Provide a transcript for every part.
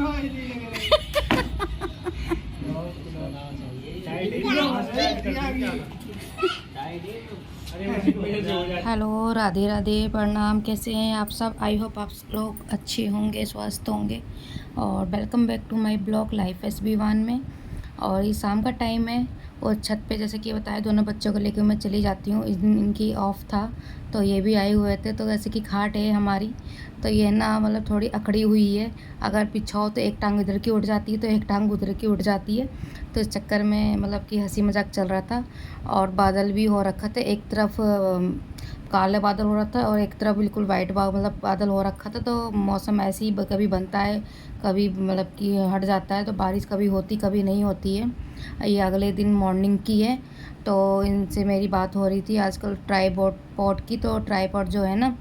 Hello, Radhe Radhe, प्रणाम। कैसे हैं आप सब? आई होप आप लोग अच्छे होंगे, स्वस्थ होंगे। और welcome back to my blog life SB1 में। और ये शाम का टाइम है और छत पे जैसे कि बताया दोनों बच्चों को लेकर मैं चली जाती हूँ। इस दिन इनकी ऑफ था तो ये भी आए हुए थे। तो जैसे कि खाट है हमारी, तो ये ना मतलब थोड़ी अकड़ी हुई है। अगर बिछाओ तो एक टांग इधर की उठ जाती है तो एक टांग उधर की उठ जाती है। तो इस चक्कर में मतलब कि हंसी मजाक चल रहा था। और बादल भी हो रखा था, एक तरफ काले बादल हो रहा था और एक तरफ बिल्कुल वाइट मतलब बादल हो रखा था। तो मौसम ऐसे ही कभी बनता है, कभी मतलब कि हट जाता है। तो बारिश कभी होती कभी नहीं होती है। ये अगले दिन मॉर्निंग की है। तो इनसे मेरी बात हो रही थी आजकल ट्राईपॉड पॉड की। तो ट्राईपॉड जो है ना,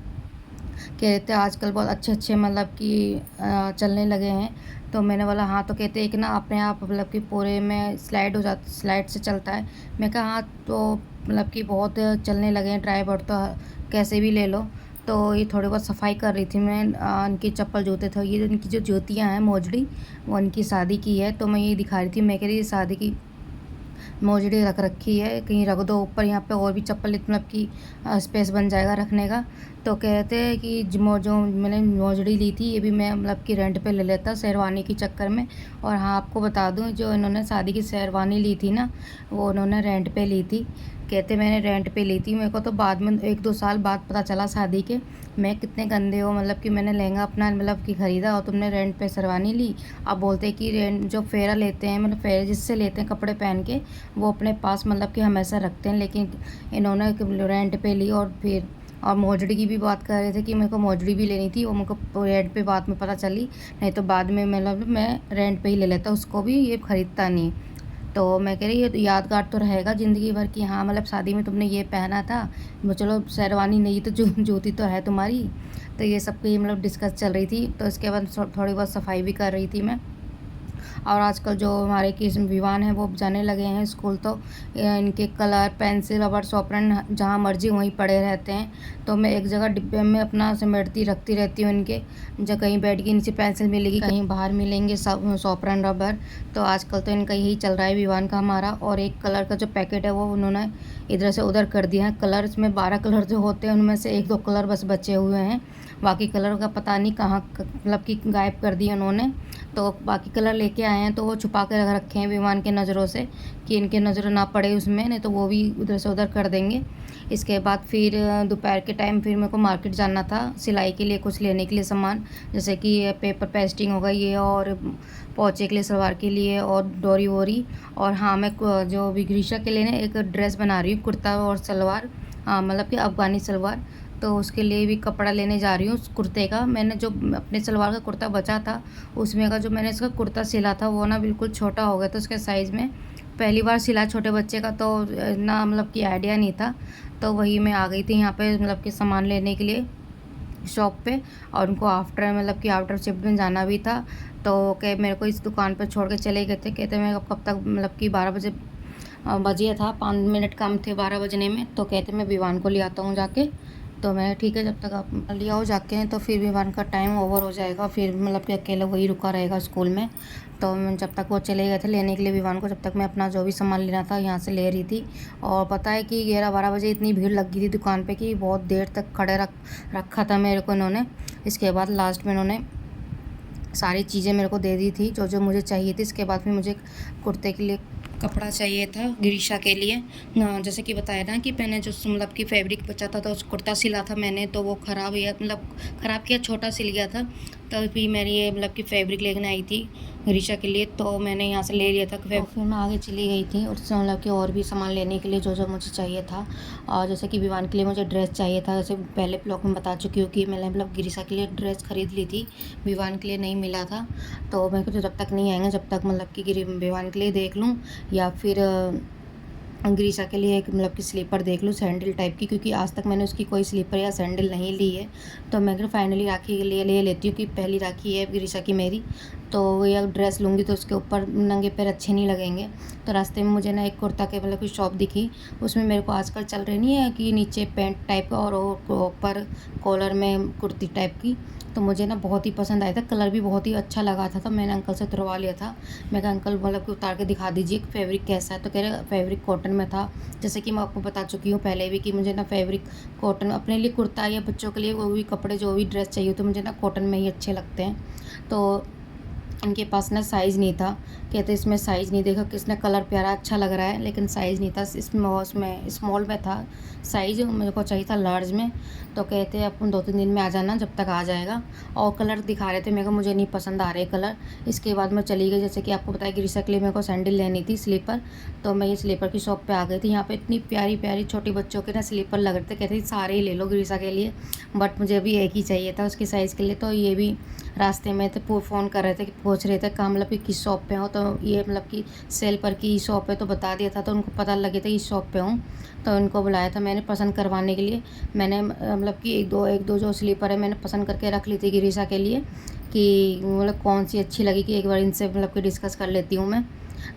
कह रहे थे आजकल बहुत अच्छे अच्छे मतलब कि चलने लगे हैं। तो मैंने बोला हाँ। तो कहते एक ना अपने आप मतलब कि पूरे में स्लाइड से चलता है। मैं कहा हाँ। तो मतलब कि बहुत चलने लगे हैं ट्राईपॉड, तो कैसे भी ले लो। तो ये थोड़ी बहुत सफाई कर रही थी मैं। इनके चप्पल जूते थे, ये इनकी जो जूतियाँ हैं मोजड़ी, वो इनकी शादी की है। तो मैं ये दिखा रही थी, मैं कह रही शादी की मोजड़ी रख रखी है, कहीं रख दो ऊपर, यहाँ पे और भी चप्पल मतलब कि स्पेस बन जाएगा रखने का। तो कहते हैं कि जो मैंने मोजड़ी ली थी ये भी मैं मतलब कि रेंट पे ले लेता शेरवानी के चक्कर में। और हाँ, आपको बता दूँ जो इन्होंने शादी की शेरवानी ली थी ना, वो उन्होंने रेंट पे ली थी। कहते मैंने रेंट पे ली थी, मेरे को तो बाद में 1-2 साल बाद पता चला शादी के। मैं कितने गंदे हो, मतलब कि मैंने लहंगा अपना मतलब कि ख़रीदा और तुमने रेंट पे शेरवानी ली। अब बोलते कि रेंट जो फेरा लेते हैं, मतलब फेरा जिससे लेते हैं कपड़े पहन के, वो अपने पास मतलब कि हमेशा रखते हैं। लेकिन इन्होंने रेंट पे ली। और फिर और मोजड़ी की भी बात कर रहे थे कि मेरे को मोजड़ी भी लेनी थी, वो मेरे को रेंट पे बाद में पता चली। नहीं तो बाद में मतलब मैं रेंट पे ही ले लेता उसको भी, ये ख़रीदता नहीं। तो मैं कह रही ये तो यादगार तो रहेगा ज़िंदगी भर की। हाँ मतलब शादी में तुमने ये पहना था। चलो शेरवानी नहीं तो जूती तो है तुम्हारी। तो ये सब की मतलब डिस्कस चल रही थी। तो इसके बाद थोड़ी बहुत सफाई भी कर रही थी मैं। और आजकल जो हमारे किस विवान हैं वो जाने लगे हैं स्कूल। तो इनके कलर पेंसिल रबड़ शॉपनर जहाँ मर्जी वहीं पड़े रहते हैं। तो मैं एक जगह डिब्बे में अपना समेटती रखती रहती हूँ इनके। जब कहीं बैठ गई नीचे पेंसिल मिलेगी, कहीं बाहर मिलेंगे शॉपनर रबर। तो आजकल तो इनका यही चल रहा है विवान का हमारा। और एक कलर का जो पैकेट है वो उन्होंने इधर से उधर कर दिया है। कलर इसमें 12 कलर जो होते हैं उनमें से 1-2 कलर बस बचे हुए हैं। बाकी कलर का पता नहीं कहाँ मतलब कि गायब कर दिया उन्होंने। तो बाकी कलर लेके आए हैं तो वो छुपा के रख रखे हैं विमान के नज़रों से, कि इनके नज़र ना पड़े उसमें, नहीं तो वो भी उधर से उधर कर देंगे। इसके बाद फिर दोपहर के टाइम फिर मेरे को मार्केट जाना था सिलाई के लिए, कुछ लेने के लिए सामान, जैसे कि पेपर पेस्टिंग हो गई ये, और पोंचे के लिए सलवार के लिए, और डोरी वोरी। और हाँ, मैं जो विग्रीशा के लिए ना एक ड्रेस बना रही हूँ, कुर्ता और सलवार, हाँ मतलब कि अफ़गानी सलवार। तो उसके लिए भी कपड़ा लेने जा रही हूँ उस कुर्ते का। मैंने जो अपने सलवार का कुर्ता बचा था उसमें का जो मैंने इसका कुर्ता सिला था वो ना बिल्कुल छोटा हो गया था उसके साइज़ में। पहली बार सिला छोटे बच्चे का, तो ना मतलब कि आइडिया नहीं था। तो वही मैं आ गई थी यहाँ पे मतलब कि सामान लेने के लिए शॉप पे। और उनको आफ्टर मतलब कि आफ्टर शिफ्ट में जाना भी था। तो क्या मेरे को इस दुकान पर छोड़ के चले गए थे। कहते मैं कब तक मतलब कि 12 बजे बजे था, 5 मिनट कम थे 12 बजने में। तो कहते मैं विवान को ले आता हूँ जाके। तो मैं ठीक है, जब तक आप ले आओ जाके हैं तो फिर विवान का टाइम ओवर हो जाएगा, फिर मतलब कि अकेला वही रुका रहेगा स्कूल में। तो मैं जब तक वो चले गए थे लेने के लिए विवान को, जब तक मैं अपना जो भी सामान लेना था यहाँ से ले रही थी। और पता है कि 11-12 बजे इतनी भीड़ लग गई थी दुकान पे कि बहुत देर तक खड़े रखा था मेरे को इन्होंने। इसके बाद लास्ट में इन्होंने सारी चीज़ें मेरे को दे दी थी जो जो मुझे चाहिए थी। इसके बाद फिर मुझे कुर्ते के लिए कपड़ा चाहिए था गिरीशा के लिए। जैसे कि बताया ना कि मैंने जो मतलब कि फैब्रिक बचा था तो उस कुर्ता सिला था मैंने, तो वो ख़राब हुआ, मतलब ख़राब किया, छोटा सिल गया था। तो फिर मेरी ये मतलब कि फैब्रिक लेकर आई थी गिरीशा के लिए, तो मैंने यहाँ से ले लिया था। तो फिर मैं आगे चली गई थी उससे मतलब कि और भी सामान लेने के लिए जो जो मुझे चाहिए था। और जैसे कि विवान के लिए मुझे ड्रेस चाहिए था, जैसे पहले ब्लॉग में बता चुकी हूँ कि मैंने मतलब गिरीशा के लिए ड्रेस ख़रीद ली थी, विवान के लिए नहीं मिला था। तो मैं तो जब तक नहीं आएंगे जब तक मतलब कि विवान के लिए देख लूँ, या फिर गिरीशा के लिए एक मतलब कि स्लीपर देख लूँ सैंडल टाइप की, क्योंकि आज तक मैंने उसकी कोई स्लीपर या सैंडल नहीं ली है। तो मैं फाइनली राखी के लिए ले लेती हूँ कि पहली राखी है गिरीशा की मेरी। तो ये ड्रेस लूँगी तो उसके ऊपर नंगे पैर अच्छे नहीं लगेंगे। तो रास्ते में मुझे ना एक कुर्ता के मतलब की शॉप दिखी, उसमें मेरे को आजकल चल रही नहीं है कि नीचे पैंट टाइप और ऊपर कॉलर में कुर्ती टाइप की, तो मुझे ना बहुत ही पसंद आया था, कलर भी बहुत ही अच्छा लगा था। तो मैंने अंकल से उतरवा लिया था। मैं कहा अंकल मतलब कि उतार के दिखा दीजिए फैब्रिक कैसा है। तो कह रहे फैब्रिक कॉटन में था। जैसे कि मैं आपको बता चुकी हूँ पहले भी कि मुझे ना फैब्रिक कॉटन अपने लिए कुर्ता या बच्चों के लिए वो भी कपड़े जो भी ड्रेस चाहिए तो मुझे ना कॉटन में ही अच्छे लगते हैं। तो इनके पास ना साइज़ नहीं था, कहते इसमें साइज़ नहीं, देखो किसने कलर प्यारा अच्छा लग रहा है लेकिन साइज़ नहीं था। इसमें स्मॉल में था साइज़, मेरे को चाहिए था लार्ज में। तो कहते अपन 2-3 दिन में आ जाना, जब तक आ जाएगा। और कलर दिखा रहे थे, मेरे को मुझे नहीं पसंद आ रहे कलर। इसके बाद मैं चली गई, जैसे कि आपको बताया ग्रीसा के लिए मेरे को सैंडल लेनी थी स्लीपर। तो मैं ये स्लीपर की शॉप पे आ गई थी। यहाँ पे इतनी प्यारी प्यारी छोटी बच्चों के ना स्लीपर लग रहे थे, कहते सारे ही ले लो ग्रीसा के लिए, बट मुझे अभी एक ही चाहिए था उसकी साइज़ के लिए। तो ये भी रास्ते में थे, फ़ोन कर रहे थे कि पूछ रहे थे कहाँ मतलब कि किस शॉप पे हो। तो ये मतलब कि सेल पर की शॉप है तो बता दिया था, तो उनको पता लगे था इस शॉप पे हूँ। तो उनको बुलाया था मैंने पसंद करवाने के लिए। मैंने मतलब कि एक दो जो स्लीपर है मैंने पसंद करके रख ली थी गिरीशा के लिए, कि मतलब कौन सी अच्छी लगी कि एक बार इनसे मतलब कि डिस्कस कर लेती हूँ मैं।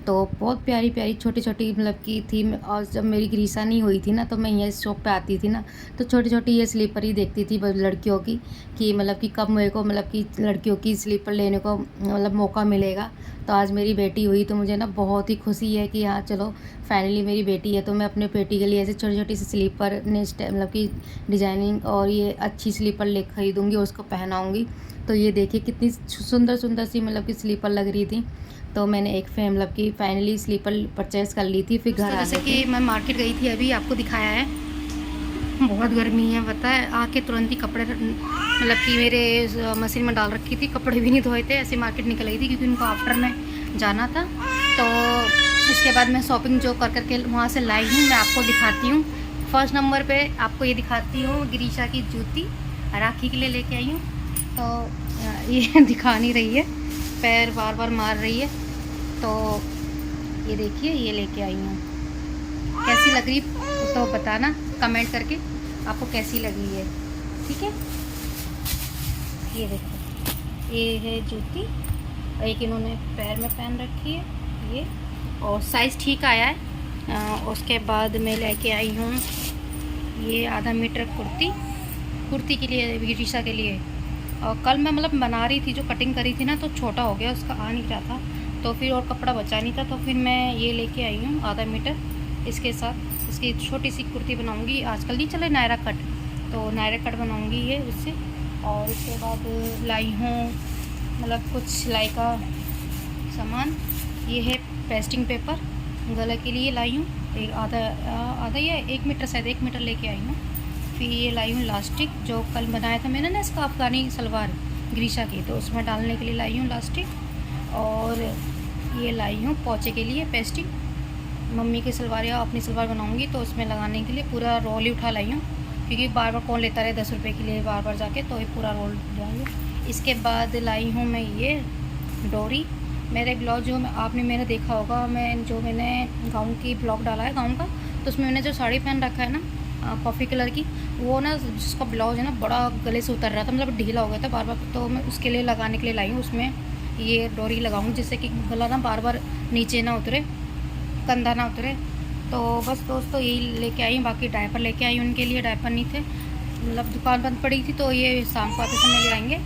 तो बहुत प्यारी प्यारी छोटी छोटी मतलब की थी। और जब मेरी ग्रीसा नहीं हुई थी ना तो मैं यहाँ इस शॉप पे आती थी ना, तो छोटी छोटी ये स्लीपर ही देखती थी लड़कियों की, कि मतलब कि कब मेरे को मतलब कि लड़कियों की स्लीपर लेने को मतलब मौका मिलेगा। तो आज मेरी बेटी हुई तो मुझे ना बहुत ही खुशी है कि हाँ चलो फाइनली मेरी बेटी है। तो मैं अपने बेटी के लिए ऐसे छोटी छोटी सी स्लीपर ने मतलब कि डिज़ाइनिंग और ये अच्छी स्लीपर ले खरीदूँगी और उसको पहनाऊँगी। तो ये देखिए कितनी सुंदर सुंदर सी मतलब कि स्लीपर लग रही थी। तो मैंने एक मतलब कि फाइनली स्लीपर परचेज़ कर ली थी, फिर घर आ गए। जैसे कि मैं मार्केट गई थी, अभी आपको दिखाया है, बहुत गर्मी है पता है। आके तुरंत ही कपड़े मतलब कि मेरे मशीन में डाल रखी थी, कपड़े भी नहीं धोए थे, ऐसे मार्केट निकल गई थी क्योंकि उनको आफ्टर में जाना था। तो इसके बाद मैं शॉपिंग जो कर करके वहाँ से लाई हूँ, मैं आपको दिखाती हूँ। फर्स्ट नंबर पे आपको ये दिखाती हूँ गिरीशा की जूती, राखी के लिए लेके आई हूँ। तो ये दिखा नहीं रही है, पैर बार बार मार रही है। तो ये देखिए ये लेके आई हूँ, कैसी लग रही तो बताना कमेंट करके आपको कैसी लगी है, ठीक है। ये देखो ये है जूती, एक इन्होंने पैर में पहन रखी है ये, और साइज़ ठीक आया है। उसके बाद मैं लेके आई हूँ ये आधा मीटर कुर्ती के लिए गिरीशा के लिए। और कल मैं मतलब बना रही थी जो कटिंग करी थी ना, तो छोटा हो गया, उसका आ नहीं रहा था, तो फिर और कपड़ा बचा नहीं था, तो फिर मैं ये लेके आई हूँ आधा मीटर। इसके साथ इसकी छोटी सी कुर्ती बनाऊँगी, आजकल नहीं चले नायरा कट, तो नायरा कट बनाऊँगी ये उससे। और उसके बाद लाई हूँ मतलब कुछ सिलाई का सामान, ये है पेस्टिंग पेपर गले के लिए लाई हूँ, एक आधा या 1 मीटर, शायद 1 मीटर लेके आई हूँ। फिर ये लाई हूँ लास्टिक, जो कल बनाया था मैंने ना इसका अफ़गानी सलवार ग्रीशा की, तो उसमें डालने के लिए लाई हूँ लास्टिक। और ये लाई हूँ पोंचे के लिए पेस्टिंग, मम्मी की सलवार या अपनी सलवार बनाऊँगी तो उसमें लगाने के लिए पूरा रोल ही उठा लाई हूँ, क्योंकि बार बार कौन लेता रहे 10 रुपये के लिए बार बार जाके, तो ये पूरा रोल जाएंगे। इसके बाद लाई हूँ मैं ये डोरी, मेरे ब्लाउज जो आपने मेरा देखा होगा, मैंने गाउन की ब्लॉग डाला है गाउन का, तो उसमें मैंने जो साड़ी पहन रखा है ना कॉफ़ी कलर की, वो ना जिसका ब्लाउज है ना बड़ा गले से उतर रहा था, मतलब ढीला हो गया था बार बार, तो मैं उसके लिए लगाने के लिए लाई हूँ। उसमें ये डोरी लगाऊंगी जिससे कि गला ना बार बार नीचे ना उतरे, कंधा ना उतरे। तो बस दोस्तों यही लेके आई हूँ, बाकी डायपर लेके आई हूँ, उनके लिए डायपर नहीं थे, मतलब दुकान बंद पड़ी थी, तो ये शाम को आते समय ले आएंगे।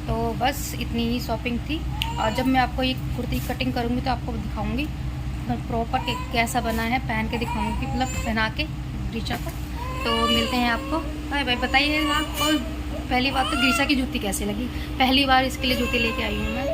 तो बस इतनी ही शॉपिंग थी। और जब मैं आपको ये कुर्ती कटिंग करूँगी तो आपको दिखाऊँगी प्रॉपर कैसा बना है, पहन के दिखाऊँगी, मतलब पहना के ग्रीशा को। तो मिलते हैं आपको, बाय बाय। बताइए आपको पहली बात तो ग्रीशा की जूती कैसी लगी, पहली बार इसके लिए जूती लेके आई हूँ मैं।